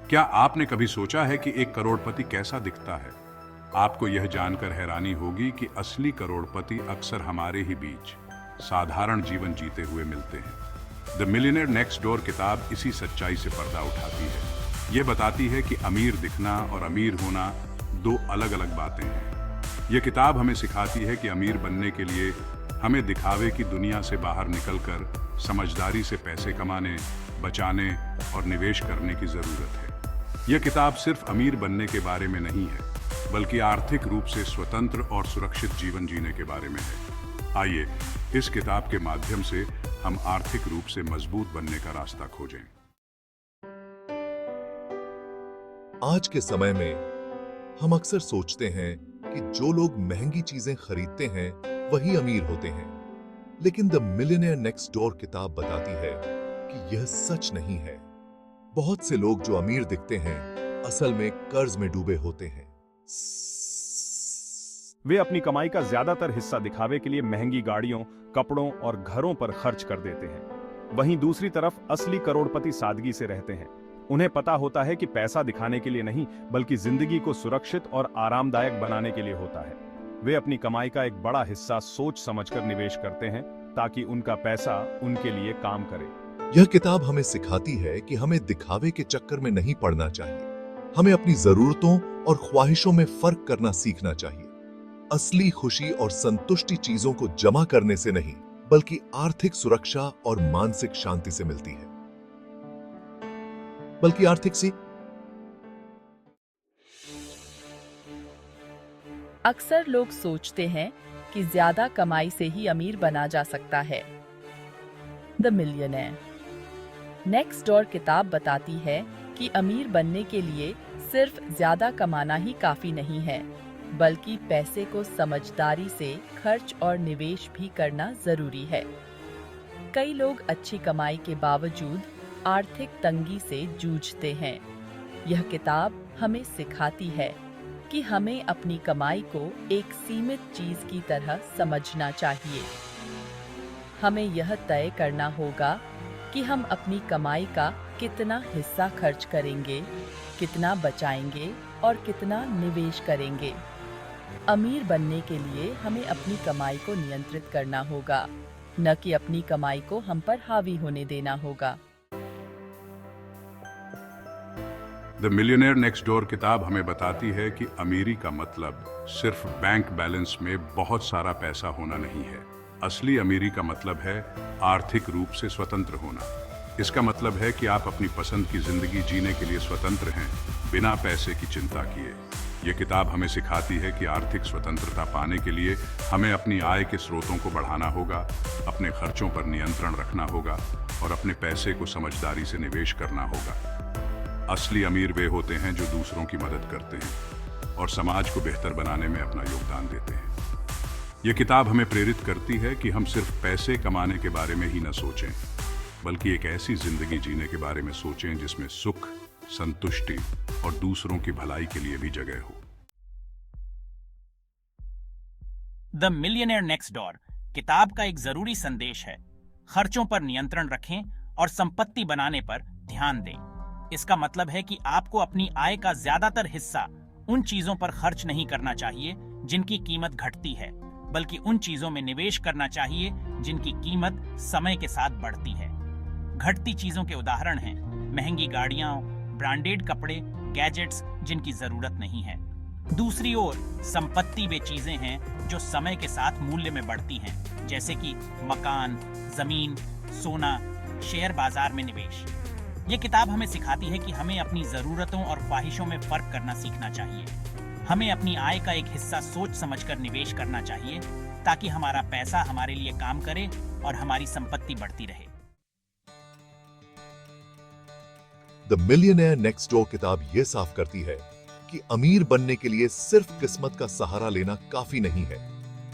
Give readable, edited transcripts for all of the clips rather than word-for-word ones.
क्या आपने कभी सोचा है कि एक करोड़पति कैसा दिखता है? आपको यह जानकर हैरानी होगी कि असली करोड़पति अक्सर हमारे ही बीच साधारण जीवन जीते हुए मिलते हैं। द मिलियनेयर नेक्स्ट डोर किताब इसी सच्चाई से पर्दा उठाती है। ये बताती है कि अमीर दिखना और अमीर होना दो अलग अलग बातें हैं। यह किताब हमें सिखाती है कि अमीर बनने के लिए हमें दिखावे की दुनिया से बाहर निकलकर समझदारी से पैसे कमाने, बचाने और निवेश करने की जरूरत है। यह किताब सिर्फ अमीर बनने के बारे में नहीं है, बल्कि आर्थिक रूप से स्वतंत्र और सुरक्षित जीवन जीने के बारे में है। आइए इस किताब के माध्यम से हम आर्थिक रूप से मजबूत बनने का रास्ता खोजें। आज के समय में हम अक्सर सोचते हैं कि जो लोग महंगी चीजें खरीदते हैं वही अमीर होते हैं, लेकिन द मिलियनेयर नेक्स्ट डोर किताब बताती है कि यह सच नहीं है। बहुत से लोग जो अमीर दिखते हैं असल में कर्ज में डूबे होते हैं। वे अपनी कमाई का ज्यादातर हिस्सा दिखावे के लिए महंगी गाड़ियों, कपड़ों और घरों पर खर्च कर देते हैं। वहीं दूसरी तरफ असली करोड़पति सादगी से रहते हैं। उन्हें पता होता है कि पैसा दिखाने के लिए नहीं, बल्कि जिंदगी को सुरक्षित और आरामदायक बनाने के लिए होता है। वे अपनी कमाई का एक बड़ा हिस्सा सोच समझकर निवेश करते हैं ताकि उनका पैसा उनके लिए काम करे। यह किताब हमें सिखाती है कि हमें दिखावे के चक्कर में नहीं पड़ना चाहिए। हमें अपनी जरूरतों और ख्वाहिशों में फर्क करना सीखना चाहिए। असली खुशी और संतुष्टि चीजों को जमा करने से नहीं, बल्कि आर्थिक सुरक्षा और मानसिक शांति से मिलती है। बल्कि आर्थिक सी अक्सर लोग सोचते हैं कि ज्यादा कमाई से ही अमीर बना जा सकता है। द मिलियनेयर नेक्स्ट डोर किताब बताती है कि अमीर बनने के लिए सिर्फ ज्यादा कमाना ही काफी नहीं है, बल्कि पैसे को समझदारी से खर्च और निवेश भी करना जरूरी है। कई लोग अच्छी कमाई के बावजूद आर्थिक तंगी से जूझते हैं। यह किताब हमें सिखाती है कि हमें अपनी कमाई को एक सीमित चीज की तरह समझना चाहिए। हमें यह तय करना होगा कि हम अपनी कमाई का कितना हिस्सा खर्च करेंगे, कितना बचाएंगे और कितना निवेश करेंगे। अमीर बनने के लिए हमें अपनी कमाई को नियंत्रित करना होगा, न कि अपनी कमाई को हम पर हावी होने देना होगा। द मिलियनेयर नेक्स्ट डोर किताब हमें बताती है कि अमीरी का मतलब सिर्फ बैंक बैलेंस में बहुत सारा पैसा होना नहीं है। असली अमीरी का मतलब है आर्थिक रूप से स्वतंत्र होना। इसका मतलब है कि आप अपनी पसंद की जिंदगी जीने के लिए स्वतंत्र हैं, बिना पैसे की चिंता किए। ये किताब हमें सिखाती है कि आर्थिक स्वतंत्रता पाने के लिए हमें अपनी आय के स्रोतों को बढ़ाना होगा, अपने खर्चों पर नियंत्रण रखना होगा और अपने पैसे को समझदारी से निवेश करना होगा। असली अमीर वे होते हैं जो दूसरों की मदद करते हैं और समाज को बेहतर बनाने में अपना योगदान देते हैं। यह किताब हमें प्रेरित करती है कि हम सिर्फ पैसे कमाने के बारे में ही न सोचें, बल्कि एक ऐसी जिंदगी जीने के बारे में सोचें जिसमें सुख, संतुष्टि और दूसरों की भलाई के लिए भी जगह हो। द मिलियनेयर नेक्स्ट डोर किताब का एक जरूरी संदेश है। खर्चों पर नियंत्रण रखें और संपत्ति बनाने पर ध्यान दें। इसका मतलब है कि आपको अपनी आय का ज्यादातर हिस्सा उन चीजों पर खर्च नहीं करना चाहिए जिनकी कीमत घटती है, बल्कि उन चीजों में निवेश करना चाहिए जिनकी कीमत समय के साथ बढ़ती है। घटती चीजों के उदाहरण हैं महंगी गाड़ियां, ब्रांडेड कपड़े, गैजेट्स जिनकी जरूरत नहीं है। दूसरी ओर संपत्ति वे चीजें हैं जो समय के साथ मूल्य में बढ़ती हैं, जैसे कि मकान, जमीन, सोना, शेयर बाजार में निवेश। ये किताब हमें सिखाती है कि हमें अपनी जरूरतों और ख्वाहिशों में फर्क करना सीखना चाहिए। हमें अपनी आय का एक हिस्सा सोच समझकर निवेश करना चाहिए ताकि हमारा पैसा हमारे लिए काम करे और हमारी संपत्ति बढ़ती रहे। द मिलियनेयर नेक्स्ट डोर किताब यह साफ करती है कि अमीर बनने के लिए सिर्फ किस्मत का सहारा लेना काफी नहीं है।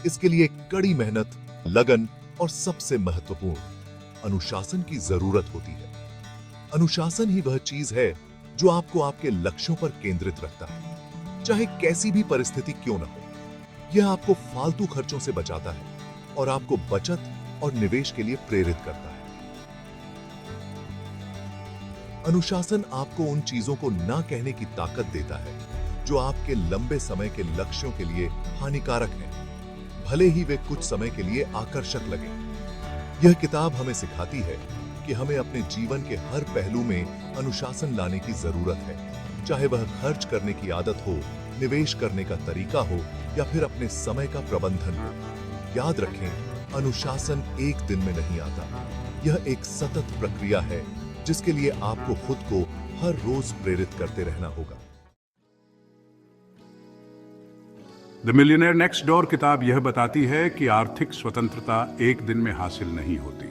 इसके लिए कड़ी मेहनत, लगन और सबसे महत्वपूर्ण अनुशासन की जरूरत होती है। अनुशासन ही वह चीज है जो आपको आपके लक्ष्यों पर केंद्रित रखता है, चाहे कैसी भी परिस्थिति क्यों ना हो। यह आपको फालतू खर्चों से बचाता है और आपको बचत और निवेश के लिए प्रेरित करता है। अनुशासन आपको उन चीजों को ना कहने की ताकत देता है जो आपके लंबे समय के लक्ष्यों के लिए हानिकारक हैं, भले ही वे कुछ समय के लिए आकर्षक लगे। यह किताब हमें सिखाती है कि हमें अपने जीवन के हर पहलू में अनुशासन लाने की जरूरत है, चाहे वह खर्च करने की आदत हो, निवेश करने का तरीका हो या फिर अपने समय का प्रबंधन हो। याद रखें, अनुशासन एक दिन में नहीं आता। यह एक सतत प्रक्रिया है जिसके लिए आपको खुद को हर रोज प्रेरित करते रहना होगा। द मिलियनेयर नेक्स्ट डोर किताब यह बताती है कि आर्थिक स्वतंत्रता एक दिन में हासिल नहीं होती।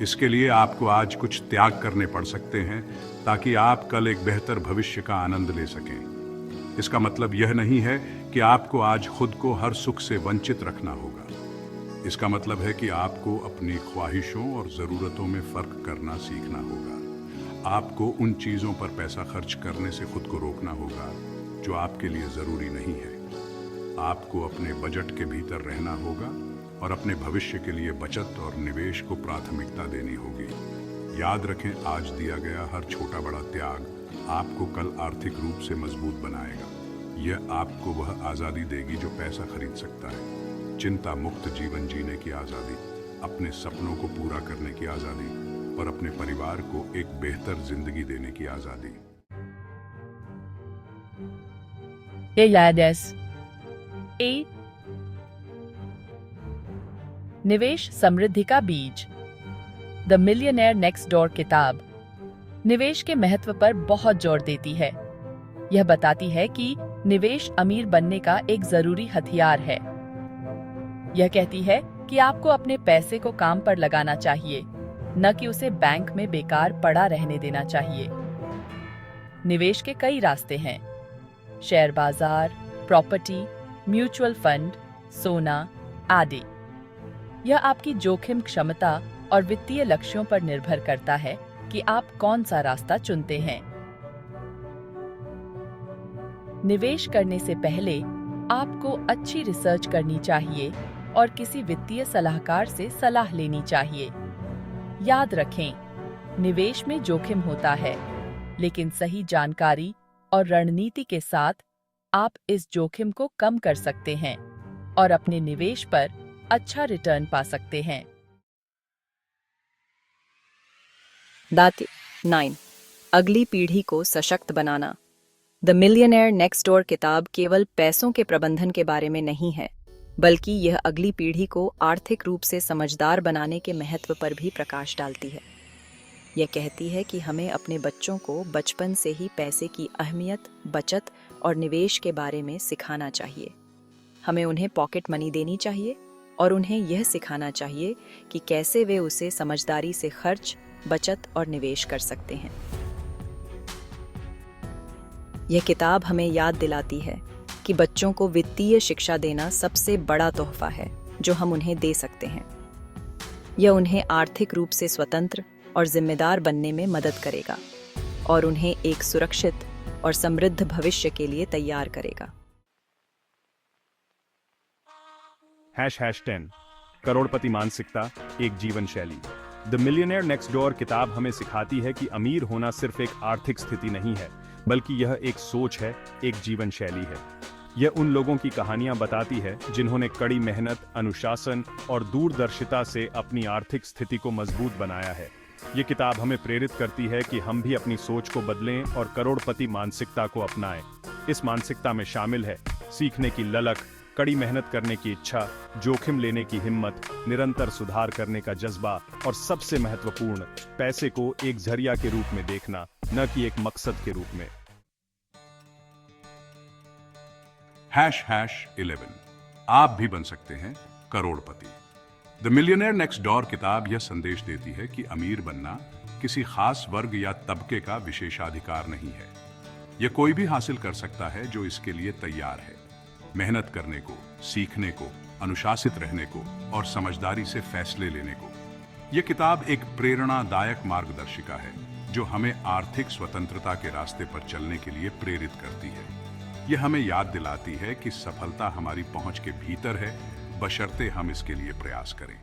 इसके लिए आपको आज कुछ त्याग करने पड़ सकते हैं ताकि आप कल एक बेहतर भविष्य का आनंद ले सकें। इसका मतलब यह नहीं है कि आपको आज खुद को हर सुख से वंचित रखना होगा। इसका मतलब है कि आपको अपनी ख्वाहिशों और ज़रूरतों में फ़र्क करना सीखना होगा। आपको उन चीज़ों पर पैसा खर्च करने से खुद को रोकना होगा जो आपके लिए ज़रूरी नहीं है। आपको अपने बजट के भीतर रहना होगा और अपने भविष्य के लिए बचत और निवेश को प्राथमिकता देनी होगी। याद रखें, आज दिया गया हर छोटा बड़ा त्याग आपको कल आर्थिक रूप से मजबूत बनाएगा। यह आपको वह आज़ादी देगी जो पैसा खरीद सकता है। चिंता मुक्त जीवन जीने की आज़ादी, अपने सपनों को पूरा करने की आज़ादी और अपने परिवार को एक बेहतर जिंदगी देने की आज़ादी। निवेश समृद्धि का बीज। द मिलियनेयर नेक्स्ट डोर किताब निवेश के महत्व पर बहुत जोर देती है। यह बताती है कि निवेश अमीर बनने का एक जरूरी हथियार है। यह कहती है कि आपको अपने पैसे को काम पर लगाना चाहिए, न कि उसे बैंक में बेकार पड़ा रहने देना चाहिए। निवेश के कई रास्ते हैं: शेयर बाजार, प्रॉपर्टी, म्यूचुअल फंड, सोना आदि। यह आपकी जोखिम क्षमता और वित्तीय लक्ष्यों पर निर्भर करता है कि आप कौन सा रास्ता चुनते हैं। निवेश करने से पहले आपको अच्छी रिसर्च करनी चाहिए और किसी वित्तीय सलाहकार से सलाह लेनी चाहिए। याद रखें, निवेश में जोखिम होता है, लेकिन सही जानकारी और रणनीति के साथ आप इस जोखिम को कम कर सकते हैं और अपने निवेश पर अच्छा रिटर्न पा सकते हैं। दाती 9 अगली पीढ़ी को सशक्त बनाना। द मिलियनेयर नेक्स्ट डोर किताब केवल पैसों के प्रबंधन के बारे में नहीं है, बल्कि यह अगली पीढ़ी को आर्थिक रूप से समझदार बनाने के महत्व पर भी प्रकाश डालती है। यह कहती है कि हमें अपने बच्चों को बचपन से ही पैसे की अहमियत, बचत और निवेश के बारे में सिखाना चाहिए। हमें उन्हें पॉकेट मनी देनी चाहिए और उन्हें यह सिखाना चाहिए कि कैसे वे उसे समझदारी से खर्च, बचत और निवेश कर सकते हैं। यह किताब हमें याद दिलाती है कि बच्चों को वित्तीय शिक्षा देना सबसे बड़ा तोहफा है जो हम उन्हें दे सकते हैं। यह उन्हें आर्थिक रूप से स्वतंत्र और जिम्मेदार बनने में मदद करेगा और उन्हें एक सुरक्षित और समृद्ध भविष्य के लिए तैयार करेगा। #10 करोड़पति मानसिकता एक जीवन शैली। द मिलियनेयर नेक्स्ट डोर किताब हमें सिखाती है कि अमीर होना सिर्फ एक आर्थिक स्थिति नहीं है, बल्कि यह एक सोच है, एक जीवन शैली है। यह उन लोगों की कहानियां बताती है जिन्होंने कड़ी मेहनत, अनुशासन और दूरदर्शिता से अपनी आर्थिक स्थिति को मजबूत बनाया है। ये किताब हमें प्रेरित करती है कि हम भी अपनी सोच को बदलें और करोड़पति मानसिकता को अपनाएं। इस मानसिकता में शामिल है सीखने की ललक, कड़ी मेहनत करने की इच्छा, जोखिम लेने की हिम्मत, निरंतर सुधार करने का जज्बा और सबसे महत्वपूर्ण, पैसे को एक जरिया के रूप में देखना, न कि एक मकसद के रूप में। #11 आप भी बन सकते हैं करोड़पति। द मिलियनेयर नेक्स्ट डोर किताब यह संदेश देती है कि अमीर बनना किसी खास वर्ग या तबके का विशेषाधिकार नहीं है। यह कोई भी हासिल कर सकता है जो इसके लिए तैयार है। मेहनत करने को, सीखने को, अनुशासित रहने को और समझदारी से फैसले लेने को। यह किताब एक प्रेरणादायक मार्गदर्शिका है जो हमें आर्थिक स्वतंत्रता के रास्ते पर चलने के लिए प्रेरित करती है। यह हमें याद दिलाती है कि सफलता हमारी पहुंच के भीतर है, बशर्ते हम इसके लिए प्रयास करें।